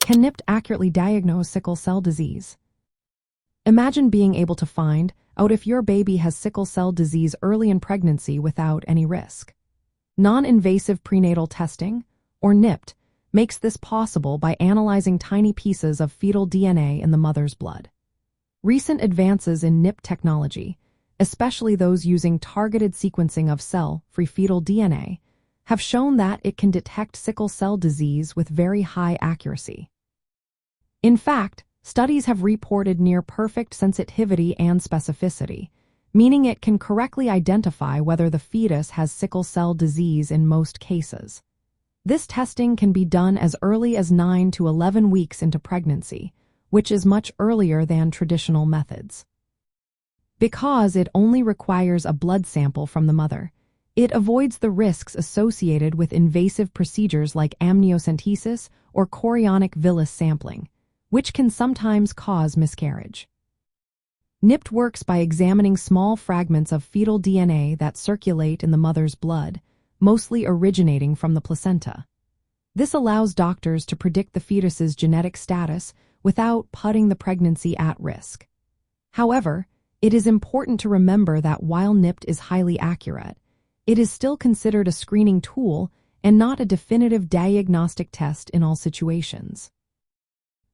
Can NIPT accurately diagnose sickle cell disease? Imagine being able to find out if your baby has sickle cell disease early in pregnancy without any risk. Non-invasive prenatal testing, or NIPT, makes this possible by analyzing tiny pieces of fetal DNA in the mother's blood. Recent advances in NIPT technology, especially those using targeted sequencing of cell-free fetal DNA, have shown that it can detect sickle cell disease with very high accuracy. In fact, studies have reported near-perfect sensitivity and specificity, meaning it can correctly identify whether the fetus has sickle cell disease in most cases. This testing can be done as early as 9 to 11 weeks into pregnancy, which is much earlier than traditional methods. Because it only requires a blood sample from the mother, it avoids the risks associated with invasive procedures like amniocentesis or chorionic villus sampling, which can sometimes cause miscarriage. NIPT works by examining small fragments of fetal DNA that circulate in the mother's blood, mostly originating from the placenta. This allows doctors to predict the fetus's genetic status without putting the pregnancy at risk. However, it is important to remember that while NIPT is highly accurate, it is still considered a screening tool and not a definitive diagnostic test in all situations.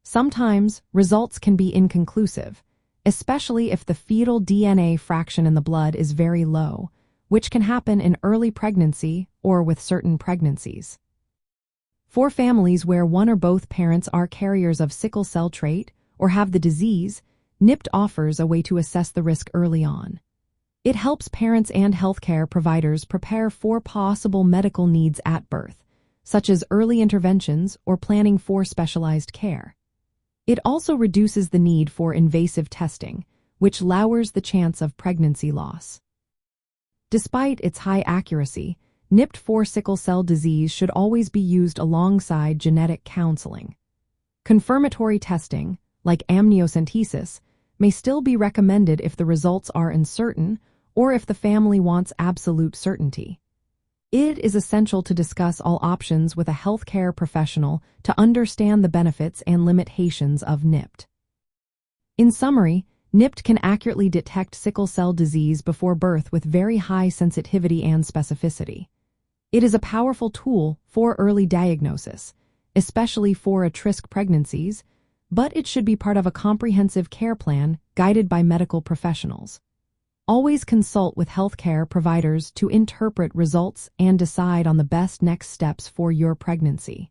Sometimes, results can be inconclusive, especially if the fetal DNA fraction in the blood is very low, which can happen in early pregnancy or with certain pregnancies. For families where one or both parents are carriers of sickle cell trait or have the disease, NIPT offers a way to assess the risk early on. It helps parents and healthcare providers prepare for possible medical needs at birth, such as early interventions or planning for specialized care. It also reduces the need for invasive testing, which lowers the chance of pregnancy loss. Despite its high accuracy, NIPT for sickle cell disease should always be used alongside genetic counseling. Confirmatory testing, like amniocentesis, may still be recommended if the results are uncertain or if the family wants absolute certainty. It is essential to discuss all options with a healthcare professional to understand the benefits and limitations of NIPT. In summary, NIPT can accurately detect sickle cell disease before birth with very high sensitivity and specificity. It is a powerful tool for early diagnosis, especially for at-risk pregnancies, but it should be part of a comprehensive care plan guided by medical professionals. Always consult with healthcare providers to interpret results and decide on the best next steps for your pregnancy.